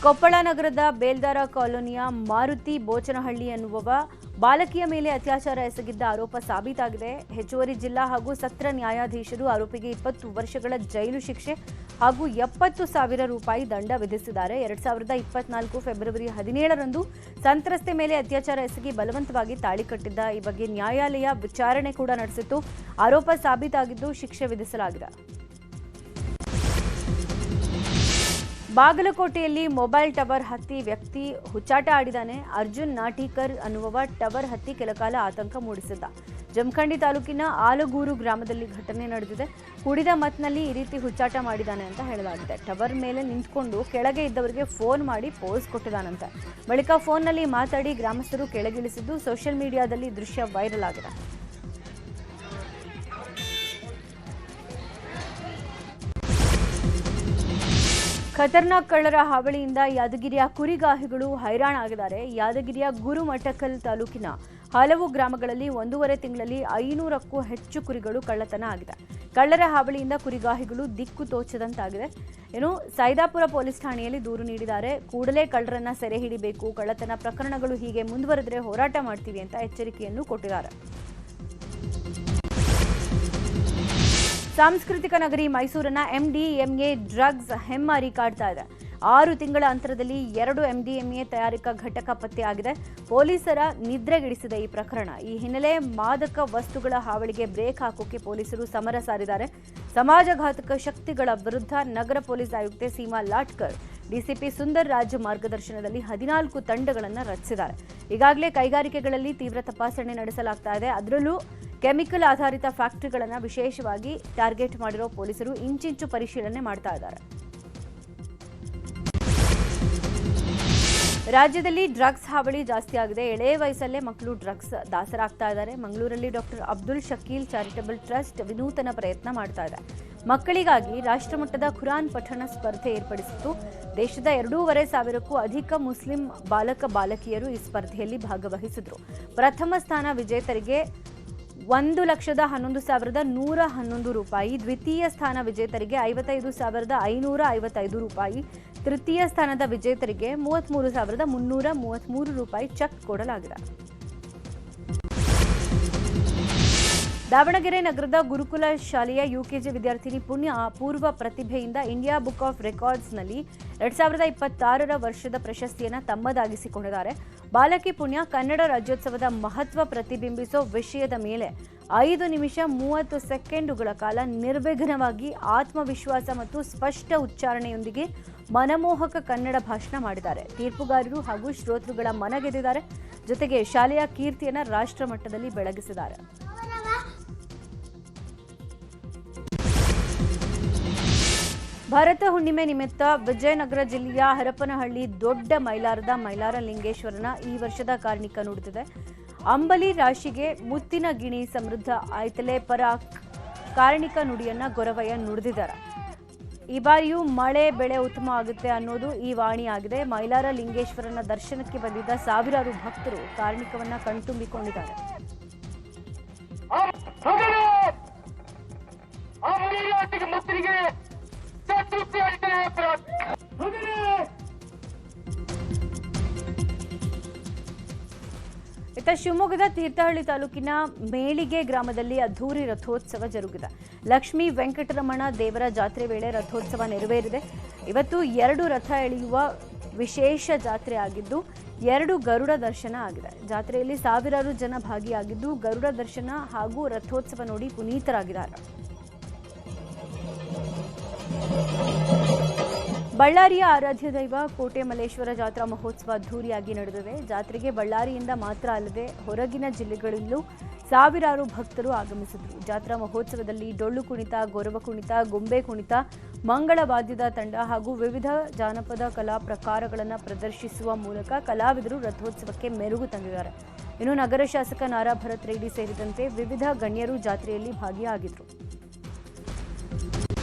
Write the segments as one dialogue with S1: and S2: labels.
S1: ಕೊಪ್ಪಳ ನಗರದ ಬೇಲ್ದಾರ ಕಾಲೋನಿಯ ಮಾರುತಿ ಬೋಚನಹಳ್ಳಿ ಎನ್ನುವವ ಬಾಲಕಿಯ ಮೇಲೆ ಅತ್ಯಾಚಾರ ಎಸಗಿದ್ದ ಆರೋಪ ಸಾಬೀತಾಗಿದೆ. ಹೆಚ್ಚುವರಿ ಜಿಲ್ಲಾ ಹಾಗೂ ಸತ್ರ ನ್ಯಾಯಾಧೀಶರು ಆರೋಪಿಗೆ 20 ವರ್ಷಗಳ ಜೈಲು ಶಿಕ್ಷೆ ಹಾಗೂ 70,000 ರೂಪಾಯಿ ದಂಡ ವಿಧಿಸಿದ್ದಾರೆ. 2024 ಫೆಬ್ರವರಿ 17ರಂದು ಸಂತ್ರಸ್ತೆ ಮೇಲೆ ಅತ್ಯಾಚಾರ ಎಸಗಿ ಬಲವಂತವಾಗಿ ತಾಳಿ ಕಟ್ಟಿದ್ದ ಈ ಬಗ್ಗೆ ನ್ಯಾಯಾಲಯ ವಿಚಾರಣೆ ಕೂಡ ನಡೆಸಿತ್ತು. ಆರೋಪ ಸಾಬೀತಾಗಿದ್ದು ಶಿಕ್ಷೆ ವಿಧಿಸಲಾಗಿದೆ. ಬಾಗಲಕೋಟೆಯಲ್ಲಿ ಮೊಬೈಲ್ ಟವರ್ ಹತ್ತಿ ವ್ಯಕ್ತಿ ಹುಚ್ಚಾಟ ಆಡಿದಾನೆ. ಅರ್ಜುನ್ ನಾಟಿಕರ್ ಅನ್ನುವ ಟವರ್ ಹತ್ತಿ ಕೆಲಕಾಲ ಆತಂಕ ಮೂಡಿಸಿದ್ದ. ಜಮಖಂಡಿ ತಾಲೂಕಿನ ಆಲಗೂರು ಗ್ರಾಮದಲ್ಲಿ ಘಟನೆ ನಡೆದಿದೆ. ಕುಡಿದ ಮತ್ನಲ್ಲಿ ಈ ರೀತಿ ಹುಚ್ಚಾಟ ಮಾಡಿದಾನೆ ಅಂತ ಹೇಳಲಾಗಿದೆ. ಟವರ್ ಮೇಲೆ ನಿಂತ್ಕೊಂಡು ಕೆಳಗೆ ಇದ್ದವರಿಗೆ ಫೋನ್ ಮಾಡಿ ಪೋಸ್ ಕೊಟ್ಟಿದ್ದಾನಂತೆ. ಬಳಿಕ ಫೋನ್ನಲ್ಲಿ ಮಾತಾಡಿ ಗ್ರಾಮಸ್ಥರು ಕೆಳಗಿಳಿಸಿದ್ದು ಸೋಷಿಯಲ್ ಮೀಡಿಯಾದಲ್ಲಿ ದೃಶ್ಯ ವೈರಲ್ ಆಗಿದೆ. ಖತರ್ನಾಕ್ ಕಳ್ಳರ ಹಾವಳಿಯಿಂದ ಯಾದಗಿರಿಯ ಕುರಿಗಾಹಿಗಳು ಹೈರಾಣಾಗಿದ್ದಾರೆ. ಯಾದಗಿರಿಯ ಗುರುಮಠಕಲ್ ತಾಲೂಕಿನ ಹಲವು ಗ್ರಾಮಗಳಲ್ಲಿ 1.5 ತಿಂಗಳಲ್ಲಿ 500ಕ್ಕೂ ಹೆಚ್ಚು ಕುರಿಗಳು ಕಳ್ಳತನ ಆಗಿದೆ. ಕಳ್ಳರ ಹಾವಳಿಯಿಂದ ಕುರಿಗಾಹಿಗಳು ದಿಕ್ಕು ತೋಚದಂತಾಗಿದೆ. ಸೈದಾಪುರ ಪೊಲೀಸ್ ಠಾಣೆಯಲ್ಲಿ ದೂರು ನೀಡಿದ್ದಾರೆ. ಕೂಡಲೇ ಕಳ್ಳರನ್ನ ಸೆರೆ ಹಿಡಿಬೇಕು, ಕಳ್ಳತನ ಪ್ರಕರಣಗಳು ಹೀಗೆ ಮುಂದುವರೆದರೆ ಹೋರಾಟ ಮಾಡ್ತೀವಿ ಅಂತ ಎಚ್ಚರಿಕೆಯನ್ನು ಕೊಟ್ಟಿದ್ದಾರೆ. ಸಾಂಸ್ಕೃತಿಕ ನಗರಿ ಮೈಸೂರನ್ನ ಎಂಡಿಎಂಎ ಡ್ರಗ್ಸ್ ಹೆಮ್ಮಾರಿ ಕಾಡ್ತಾ ಇದೆ. 6 ತಿಂಗಳ ಅಂತರದಲ್ಲಿ 2 ಎಂಡಿಎಂಎ ತಯಾರಿಕಾ ಘಟಕ ಪತ್ತೆಯಾಗಿದೆ. ಪೊಲೀಸರ ನಿದ್ರೆಗಿಡಿಸಿದೆ ಈ ಪ್ರಕರಣ. ಈ ಹಿನ್ನೆಲೆ ಮಾದಕ ವಸ್ತುಗಳ ಹಾವಳಿಗೆ ಬ್ರೇಕ್ ಹಾಕೋಕೆ ಪೊಲೀಸರು ಸಮರ ಸಾರಿದ್ದಾರೆ. ಸಮಾಜಘಾತಕ ಶಕ್ತಿಗಳ ವಿರುದ್ಧ ನಗರ ಪೊಲೀಸ್ ಆಯುಕ್ತೆ ಸೀಮಾ ಲಾಟ್ಕರ್, ಡಿಸಿಪಿ ಸುಂದರ್ ರಾಜ್ ಮಾರ್ಗದರ್ಶನದಲ್ಲಿ 14 ತಂಡಗಳನ್ನು ರಚಿಸಿದ್ದಾರೆ. ಈಗಾಗಲೇ ಕೈಗಾರಿಕೆಗಳಲ್ಲಿ ತೀವ್ರ ತಪಾಸಣೆ ನಡೆಸಲಾಗ್ತಾ ಇದೆ. ಅದರಲ್ಲೂ ಕೆಮಿಕಲ್ ಆಧಾರಿತ ಫ್ಯಾಕ್ಟರಿಗಳನ್ನು ವಿಶೇಷವಾಗಿ ಟಾರ್ಗೆಟ್ ಮಾಡಿರೋ ಪೊಲೀಸರು ಇಂಚಿಂಚು ಪರಿಶೀಲನೆ ಮಾಡ್ತಾ ಇದ್ದಾರೆ. ರಾಜ್ಯದಲ್ಲಿ ಡ್ರಗ್ಸ್ ಹಾವಳಿ ಜಾಸ್ತಿ ಆಗಿದೆ. ಎಳೆಯ ವಯಸ್ಸಲ್ಲೇ ಮಕ್ಕಳು ಡ್ರಗ್ಸ್ ದಾಸರಾಗ್ತಾ ಇದ್ದಾರೆ. ಮಂಗಳೂರಲ್ಲಿ doctor Abdul Shakeel charitable trust ವಿನೂತನ ಪ್ರಯತ್ನ ಮಾಡ್ತಾ ಇದೆ. ಮಕ್ಕಳಿಗಾಗಿ ರಾಷ್ಟ್ರಮಟ್ಟದ ಖುರಾನ್ ಪಠಣ ಸ್ಪರ್ಧೆ ಏರ್ಪಡಿಸಿತ್ತು. ದೇಶದ 2,500ಕ್ಕೂ ಅಧಿಕ ಮುಸ್ಲಿಂ ಬಾಲಕ ಬಾಲಕಿಯರು ಈ ಸ್ಪರ್ಧೆಯಲ್ಲಿ ಭಾಗವಹಿಸಿದ್ರು. ಪ್ರಥಮ ಸ್ಥಾನ ವಿಜೇತರಿಗೆ 1,11,111 ರೂಪಾಯಿ, ದ್ವಿತೀಯ ಸ್ಥಾನ ವಿಜೇತರಿಗೆ 55,555 ರೂಪಾಯಿ, ತೃತೀಯ ಸ್ಥಾನದ ವಿಜೇತರಿಗೆ 33,333 ರೂಪಾಯಿ ಚೆಕ್ ಕೊಡಲಾಗಿದೆ. ದಾವಣಗೆರೆ ನಗರದ ಗುರುಕುಲ ಶಾಲೆಯ ಯುಕೆಜಿ ವಿದ್ಯಾರ್ಥಿನಿ ಪುಣ್ಯ ಅಪೂರ್ವ ಪ್ರತಿಭೆಯಿಂದ ಇಂಡಿಯಾ ಬುಕ್ ಆಫ್ ರೆಕಾರ್ಡ್ಸ್ನಲ್ಲಿ 2026ರ ವರ್ಷದ ಪ್ರಶಸ್ತಿಯನ್ನು ತಮ್ಮದಾಗಿಸಿಕೊಂಡಿದ್ದಾರೆ. ಬಾಲಕಿ ಪುಣ್ಯ ಕನ್ನಡ ರಾಜ್ಯೋತ್ಸವದ ಮಹತ್ವ ಪ್ರತಿಬಿಂಬಿಸೋ ವಿಷಯದ ಮೇಲೆ 5 ನಿಮಿಷ 30 ಸೆಕೆಂಡುಗಳ ಕಾಲ ನಿರ್ವಿಘ್ನವಾಗಿ ಆತ್ಮವಿಶ್ವಾಸ ಮತ್ತು ಸ್ಪಷ್ಟ ಉಚ್ಚಾರಣೆಯೊಂದಿಗೆ ಮನಮೋಹಕ ಕನ್ನಡ ಭಾಷಣ ಮಾಡಿದ್ದಾರೆ. ತೀರ್ಪುಗಾರರು ಹಾಗೂ ಶ್ರೋತೃಗಳ ಮನಗೆದ್ದಿದ್ದಾರೆ. ಜೊತೆಗೆ ಶಾಲೆಯ ಕೀರ್ತಿಯನ್ನು ರಾಷ್ಟ್ರ ಮಟ್ಟದಲ್ಲಿ ಬೆಳಗಿಸಿದ್ದಾರೆ. ಭರತ ಹುಣ್ಣಿಮೆ ನಿಮಿತ್ತ ವಿಜಯನಗರ ಜಿಲ್ಲೆಯ ಹರಪನಹಳ್ಳಿ ದೊಡ್ಡ ಮೈಲಾರದ ಮೈಲಾರ ಲಿಂಗೇಶ್ವರನ ಈ ವರ್ಷದ ಕಾರ್ಣಿಕ ನುಡಿದಿದೆ. ಅಂಬಲಿ ರಾಶಿಗೆ ಮುತ್ತಿನ ಗಿಣಿ ಸಮೃದ್ಧ ಆಯ್ತಲೆ ಪರ ಕಾರ್ಣಿಕ ನುಡಿಯನ್ನ ಗೊರವಯ್ಯ ನುಡಿದಿದ್ದಾರೆ. ಈ ಬಾರಿಯೂ ಮಳೆ ಬೆಳೆ ಉತ್ತಮ ಆಗುತ್ತೆ ಅನ್ನೋದು ಈ ವಾಣಿಯಾಗಿದೆ. ಮೈಲಾರ ಲಿಂಗೇಶ್ವರನ ದರ್ಶನಕ್ಕೆ ಬಂದಿದ್ದ ಸಾವಿರಾರು ಭಕ್ತರು ಕಾರ್ಣಿಕವನ್ನ ಕಣ್ತುಂಬಿಕೊಂಡಿದ್ದಾರೆ. ಇತ್ತ ಶಿವಮೊಗ್ಗದ ತೀರ್ಥಹಳ್ಳಿ ತಾಲೂಕಿನ ಮೇಳಿಗೆ ಗ್ರಾಮದಲ್ಲಿ ಅದ್ಧೂರಿ ರಥೋತ್ಸವ ಜರುಗಿದೆ. ಲಕ್ಷ್ಮೀ ವೆಂಕಟರಮಣ ದೇವರ ಜಾತ್ರೆ ವೇಳೆ ರಥೋತ್ಸವ ನೆರವೇರಿದೆ. ಇವತ್ತು 2 ರಥ ಎಳೆಯುವ ವಿಶೇಷ ಜಾತ್ರೆ ಆಗಿದ್ದು 2 ಗರುಡ ದರ್ಶನ ಆಗಿದೆ. ಜಾತ್ರೆಯಲ್ಲಿ ಸಾವಿರಾರು ಜನ ಭಾಗಿಯಾಗಿದ್ದು ಗರುಡ ದರ್ಶನ ಹಾಗೂ ರಥೋತ್ಸವ ನೋಡಿ ಪುನೀತರಾಗಿದ್ದಾರೆ. ಬಳ್ಳಾರಿಯ ಆರಾಧ್ಯ ದೈವ ಕೋಟೆ ಮಲ್ಲೇಶ್ವರ ಜಾತ್ರಾ ಮಹೋತ್ಸವ ಅದ್ಧೂರಿಯಾಗಿ ನಡೆದಿದೆ. ಜಾತ್ರೆಗೆ ಬಳ್ಳಾರಿಯಿಂದ ಮಾತ್ರ ಅಲ್ಲದೆ ಹೊರಗಿನ ಜಿಲ್ಲೆಗಳಲ್ಲೂ ಸಾವಿರಾರು ಭಕ್ತರು ಆಗಮಿಸಿದರು. ಜಾತ್ರಾ ಮಹೋತ್ಸವದಲ್ಲಿ ಡೊಳ್ಳು ಕುಣಿತ, ಗೊರವ ಕುಣಿತ, ಗೊಂಬೆ ಕುಣಿತ, ಮಂಗಳ ವಾದ್ಯದ ತಂಡ ಹಾಗೂ ವಿವಿಧ ಜಾನಪದ ಕಲಾ ಪ್ರಕಾರಗಳನ್ನು ಪ್ರದರ್ಶಿಸುವ ಮೂಲಕ ಕಲಾವಿದರು ರಥೋತ್ಸವಕ್ಕೆ ಮೆರುಗು ತಂದಿದ್ದಾರೆ. ಇನ್ನು ನಗರ ಶಾಸಕ ನಾರಾ ಭರತ್ ರೆಡ್ಡಿ ಸೇರಿದಂತೆ ವಿವಿಧ ಗಣ್ಯರು ಜಾತ್ರೆಯಲ್ಲಿ ಭಾಗಿಯಾಗಿದ್ದರು.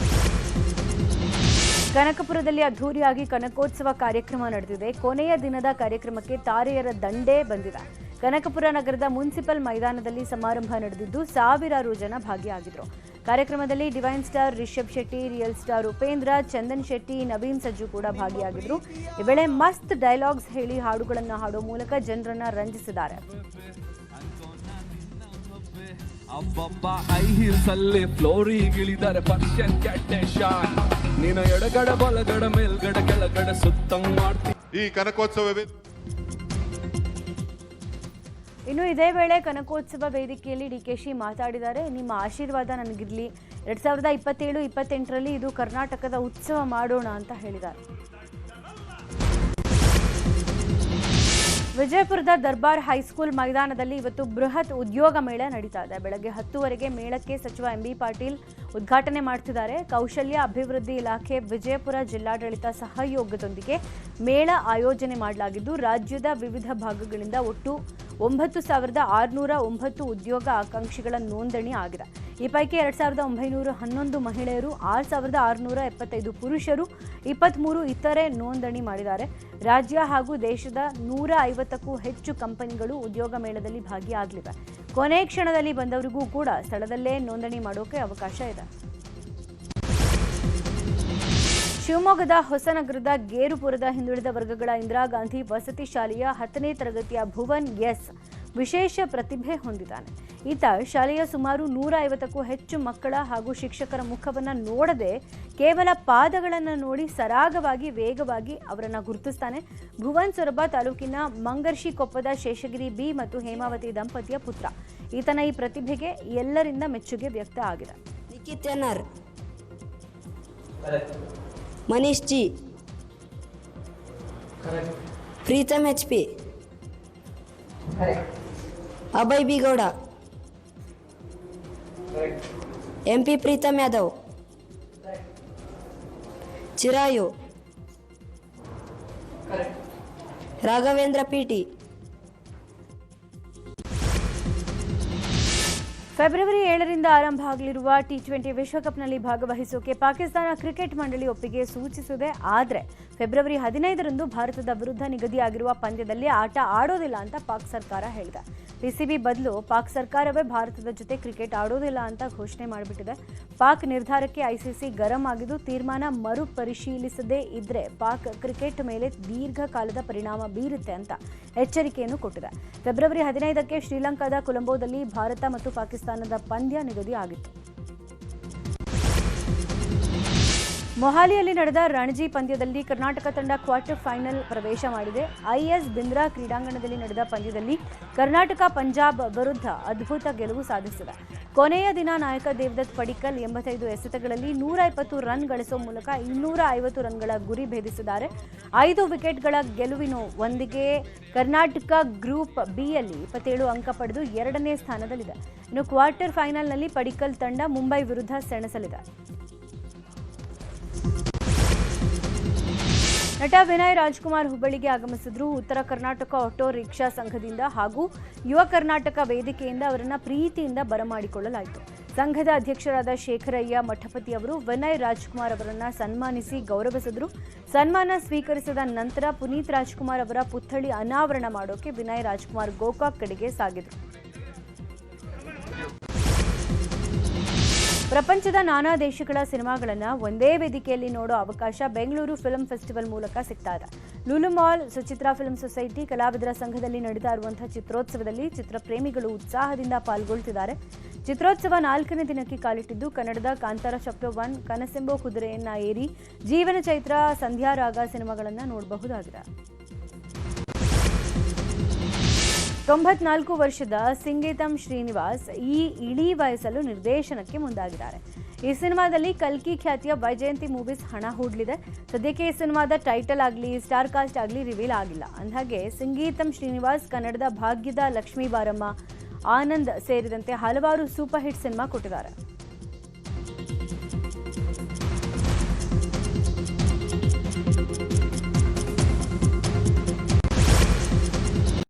S1: ಕನಕಪುರದಲ್ಲಿ ಅದ್ಧೂರಿಯಾಗಿ ಕನಕೋತ್ಸವ ಕಾರ್ಯಕ್ರಮ ನಡೆದಿದೆ. ಕೊನೆಯ ದಿನದ ಕಾರ್ಯಕ್ರಮಕ್ಕೆ ತಾರೆಯರ ದಂಡೇ ಬಂದಿದೆ. ಕನಕಪುರ ನಗರದ ಮುನ್ಸಿಪಲ್ ಮೈದಾನದಲ್ಲಿ ಸಮಾರಂಭ ನಡೆದಿದ್ದು ಸಾವಿರಾರು ಜನ ಭಾಗಿಯಾಗಿದ್ದರು. ಕಾರ್ಯಕ್ರಮದಲ್ಲಿ divine star Rishab Shetty, real star Upendra, Chandan Shetty, Naveen Sajju ಕೂಡ ಭಾಗಿಯಾಗಿದ್ರು. ಈ ವೇಳೆ ಮಸ್ತ್ ಡೈಲಾಗ್ಸ್ ಹೇಳಿ ಹಾಡುಗಳನ್ನು ಹಾಡೋ ಮೂಲಕ ಜನರನ್ನ ರಂಜಿಸಿದ್ದಾರೆ.
S2: ಅಬ್ಬಬ್ಬ ಹೈ ಹೀಲ್ಸ್ ಅಲ್ಲಿ ಫ್ಲೋರಿಗಿಳಿದರೆ ಪರ್ಷನ್ ಕ್ಯಾಟೆ ಶಾಟ್. ನೀನು ಎಡಗಡ ಬಲಗಡ ಮೇಲ್ಗಡ ಕೆಳಗಡೆ ಸುತ್ತಂಗ್ ಮಾಡ್ತಿ.
S3: ಈ ಕನಕೋತ್ಸವ
S1: ಇನ್ನು ಇದೇ ವೇಳೆ ಕನಕೋತ್ಸವ ವೇದಿಕೆಯಲ್ಲಿ ಡಿಕೆಶಿ ಮಾತಾಡಿದ್ದಾರೆ. ನಿಮ್ಮ ಆಶೀರ್ವಾದ ನನಗಿರಲಿ, 2027-28ರಲ್ಲಿ ಇದು ಕರ್ನಾಟಕದ ಉತ್ಸವ ಮಾಡೋಣ ಅಂತ ಹೇಳಿದ್ದಾರೆ. ವಿಜಯಪುರದ ದರ್ಬಾರ್ ಹೈಸ್ಕೂಲ್ ಮೈದಾನದಲ್ಲಿ ಇವತ್ತು ಬೃಹತ್ ಉದ್ಯೋಗ ಮೇಳ ನಡೀತಾ ಇದೆ. ಬೆಳಗ್ಗೆ 10 ಮೇಳಕ್ಕೆ ಸಚಿವ ಎಂಬಿ ಪಾಟೀಲ್ ಉದ್ಘಾಟನೆ ಮಾಡ್ತಿದ್ದಾರೆ. ಕೌಶಲ್ಯ ಅಭಿವೃದ್ಧಿ ಇಲಾಖೆ ವಿಜಯಪುರ ಜಿಲ್ಲಾಡಳಿತ ಸಹಯೋಗದೊಂದಿಗೆ ಮೇಳ ಆಯೋಜನೆ ಮಾಡಲಾಗಿದ್ದು, ರಾಜ್ಯದ ವಿವಿಧ ಭಾಗಗಳಿಂದ ಒಟ್ಟು 9,609 ಉದ್ಯೋಗ ಆಕಾಂಕ್ಷಿಗಳ ನೋಂದಣಿ ಆಗಿದೆ. ಈ ಪೈಕಿ 2,911 ಮಹಿಳೆಯರು, 6,675 ಪುರುಷರು, 23 ಇತರೆ ನೋಂದಣಿ ಮಾಡಿದ್ದಾರೆ. ರಾಜ್ಯ ಹಾಗೂ ದೇಶದ 150ಕ್ಕೂ ಹೆಚ್ಚು ಕಂಪನಿಗಳು ಉದ್ಯೋಗ ಮೇಳದಲ್ಲಿ ಭಾಗಿಯಾಗಲಿವೆ. ಕೊನೆ ಕ್ಷಣದಲ್ಲಿ ಬಂದವರಿಗೂ ಕೂಡ ಸ್ಥಳದಲ್ಲೇ ನೋಂದಣಿ ಮಾಡೋಕೆ ಅವಕಾಶ ಇದೆ. ಶಿವಮೊಗ್ಗದ ಹೊಸನಗರದ ಗೇರುಪುರದ ಹಿಂದುಳಿದ ವರ್ಗಗಳ ಇಂದಿರಾ ಗಾಂಧಿ ವಸತಿ ಶಾಲೆಯ 10ನೇ ತರಗತಿಯ ಭುವನ್ ಎಸ್ ವಿಶೇಷ ಪ್ರತಿಭೆ ಹೊಂದಿದ್ದಾನೆ. ಈತ ಶಾಲೆಯ ಸುಮಾರು 150ಕ್ಕೂ ಹೆಚ್ಚು ಮಕ್ಕಳ ಹಾಗೂ ಶಿಕ್ಷಕರ ಮುಖವನ್ನು ನೋಡದೆ ಕೇವಲ ಪಾದಗಳನ್ನು ನೋಡಿ ಸರಾಗವಾಗಿ ವೇಗವಾಗಿ ಅವರನ್ನು ಗುರುತಿಸ್ತಾನೆ. ಭುವನ್ ಸೊರಬ ತಾಲೂಕಿನ ಮಂಗರ್ಷಿಕೊಪ್ಪದ ಶೇಷಗಿರಿ ಬಿ ಮತ್ತು ಹೇಮಾವತಿ ದಂಪತಿಯ ಪುತ್ರ. ಈತನ ಈ ಪ್ರತಿಭೆಗೆ ಎಲ್ಲರಿಂದ ಮೆಚ್ಚುಗೆ ವ್ಯಕ್ತ ಆಗಿದೆ.
S4: Nikhith NR, Manish G, Preetham HP, Abhay B Gowda, MP Preetham Yadav, Chirayu, Raghavendra PT.
S1: February 7ರಿಂದ ಆರಂಭ ಆಗಲಿರುವ T20 ವಿಶ್ವಕಪ್ನಲ್ಲಿ ಭಾಗವಹಿಸೋಕೆ ಪಾಕಿಸ್ತಾನ ಕ್ರಿಕೆಟ್ ಮಂಡಳಿ ಒಪ್ಪಿಗೆ ಸೂಚಿಸಿದೆ. ಆದರೆ ಫೆಬ್ರವರಿ 15ರಂದು ಭಾರತದ ವಿರುದ್ಧ ನಿಗದಿಯಾಗಿರುವ ಪಂದ್ಯದಲ್ಲಿ ಆಟ ಆಡೋದಿಲ್ಲ ಅಂತ ಪಾಕ್ ಸರ್ಕಾರ ಹೇಳಿದೆ. PCB ಬದಲು ಪಾಕ್ ಸರ್ಕಾರವೇ ಭಾರತದ ಜೊತೆ ಕ್ರಿಕೆಟ್ ಆಡೋದಿಲ್ಲ ಅಂತ ಘೋಷಣೆ ಮಾಡಿಬಿಟ್ಟಿದೆ. ಪಾಕ್ ನಿರ್ಧಾರಕ್ಕೆ ICC ಗರಂ ಆಗಿದ್ದು, ತೀರ್ಮಾನ ಮರುಪರಿಶೀಲಿಸದೇ ಇದ್ರೆ ಪಾಕ್ ಕ್ರಿಕೆಟ್ ಮೇಲೆ ದೀರ್ಘಕಾಲದ ಪರಿಣಾಮ ಬೀರುತ್ತೆ ಅಂತ ಎಚ್ಚರಿಕೆಯನ್ನು ಕೊಟ್ಟಿದೆ. ಫೆಬ್ರವರಿ 15ಕ್ಕೆ ಶ್ರೀಲಂಕಾದ ಕೊಲಂಬೋದಲ್ಲಿ ಭಾರತ ಮತ್ತು ಪಾಕಿಸ್ತಾನದ ಪಂದ್ಯ ನಿಗದಿ ಆಗಿತ್ತು. ಮೊಹಾಲಿಯಲ್ಲಿ ನಡೆದ ರಣಜಿ ಪಂದ್ಯದಲ್ಲಿ ಕರ್ನಾಟಕ ತಂಡ ಕ್ವಾರ್ಟರ್ ಫೈನಲ್ ಪ್ರವೇಶ ಮಾಡಿದೆ. IS ಬಿಂದ್ರಾ ಕ್ರೀಡಾಂಗಣದಲ್ಲಿ ನಡೆದ ಪಂದ್ಯದಲ್ಲಿ ಕರ್ನಾಟಕ ಪಂಜಾಬ್ ವಿರುದ್ಧ ಅದ್ಭುತ ಗೆಲುವು ಸಾಧಿಸಿದೆ. ಕೊನೆಯ ದಿನ ನಾಯಕ ದೇವದತ್ ಪಡಿಕ್ಕಲ್ 85 ಎಸೆತಗಳಲ್ಲಿ 120 ರನ್ ಗಳಿಸುವ ಮೂಲಕ 250 ರನ್ಗಳ ಗುರಿ ಭೇದಿಸಿದ್ದಾರೆ. 5 ವಿಕೆಟ್ಗಳ ಗೆಲುವಿನೊಂದಿಗೆ ಕರ್ನಾಟಕ ಗ್ರೂಪ್ ಬಿಯಲ್ಲಿ 27 ಅಂಕ ಪಡೆದು 2ನೇ ಸ್ಥಾನದಲ್ಲಿದೆ. ಇನ್ನು ಕ್ವಾರ್ಟರ್ ಫೈನಲ್ನಲ್ಲಿ ಪಡಿಕ್ಕಲ್ ತಂಡ ಮುಂಬೈ ವಿರುದ್ಧ ಸೆಣಸಲಿದೆ. ನಟ ವಿನಯ್ ರಾಜ್ಕುಮಾರ್ ಹುಬ್ಬಳ್ಳಿಗೆ ಆಗಮಿಸಿದ್ರು. ಉತ್ತರ ಕರ್ನಾಟಕ ಆಟೋ ರಿಕ್ಷಾ ಸಂಘದಿಂದ ಹಾಗೂ ಯುವ ಕರ್ನಾಟಕ ವೇದಿಕೆಯಿಂದ ಅವರನ್ನ ಪ್ರೀತಿಯಿಂದ ಬರಮಾಡಿಕೊಳ್ಳಲಾಯಿತು. ಸಂಘದ ಅಧ್ಯಕ್ಷರಾದ ಶೇಖರಯ್ಯ ಮಠಪತಿ ಅವರು ವಿನಯ್ ರಾಜ್ಕುಮಾರ್ ಅವರನ್ನ ಸನ್ಮಾನಿಸಿ ಗೌರವಿಸಿದ್ರು. ಸನ್ಮಾನ ಸ್ವೀಕರಿಸಿದ ನಂತರ ಪುನೀತ್ ರಾಜ್ಕುಮಾರ್ ಅವರ ಪುತ್ಥಳಿ ಅನಾವರಣ ಮಾಡೋಕೆ ವಿನಯ್ ರಾಜ್ಕುಮಾರ್ ಗೋಕಾಕ್ ಕಡೆಗೆ ಸಾಗಿದ್ರು. ಪ್ರಪಂಚದ ನಾನಾ ದೇಶಗಳ ಸಿನಿಮಾಗಳನ್ನು ಒಂದೇ ವೇದಿಕೆಯಲ್ಲಿ ನೋಡೋ ಅವಕಾಶ ಬೆಂಗಳೂರು ಫಿಲ್ಮ್ ಫೆಸ್ಟಿವಲ್ ಮೂಲಕ ಸಿಗ್ತಾ ಇದೆ. Lulu mall, Suchitra film society, ಕಲಾವಿದರ ಸಂಘದಲ್ಲಿ ನಡೀತಾ ಇರುವಂತಹ ಚಿತ್ರೋತ್ಸವದಲ್ಲಿ ಚಿತ್ರಪ್ರೇಮಿಗಳು ಉತ್ಸಾಹದಿಂದ ಪಾಲ್ಗೊಳ್ತಿದ್ದಾರೆ. ಚಿತ್ರೋತ್ಸವ 4ನೇ ದಿನಕ್ಕೆ ಕಾಲಿಟ್ಟಿದ್ದು, ಕನ್ನಡದ ಕಾಂತಾರ ಚಾಪ್ಟರ್ 1, ಕನಸೆಂಬೋ ಕುದುರೆಯನ್ನ ಏರಿ, ಜೀವನ ಚೈತ್ರ, ಸಂಧ್ಯಾರಾಗ ಸಿನಿಮಾಗಳನ್ನು ನೋಡಬಹುದಾಗಿದೆ. 94 ವರ್ಷದ ಸಿಂಗೇತಂ ಶ್ರೀನಿವಾಸ್ ಈ ಇಳಿ ವಯಸ್ಸಲ್ಲೂ ನಿರ್ದೇಶನಕ್ಕೆ ಮುಂದಾಗಿದ್ದಾರೆ. ಈ ಸಿನಿಮಾದಲ್ಲಿ ಕಲ್ಕಿ ಖ್ಯಾತಿಯ ವೈಜಯಂತಿ ಮೂವೀಸ್ ಹಣ ಹೂಡಲಿದೆ. ಸದ್ಯಕ್ಕೆ ಈ ಸಿನಿಮಾದ ಟೈಟಲ್ ಆಗಲಿ ಸ್ಟಾರ್ ಕಾಸ್ಟ್ ಆಗಲಿ ರಿವೀಲ್ ಆಗಿಲ್ಲ. ಅಂದಹಾಗೆ ಸಿಂಗೇತಂ ಶ್ರೀನಿವಾಸ್ ಕನ್ನಡದ ಭಾಗ್ಯದ ಲಕ್ಷ್ಮೀ ಬಾರಮ್ಮ, ಆನಂದ್ ಸೇರಿದಂತೆ ಹಲವಾರು ಸೂಪರ್ ಹಿಟ್ ಸಿನಿಮಾ ಕೊಟ್ಟಿದ್ದಾರೆ.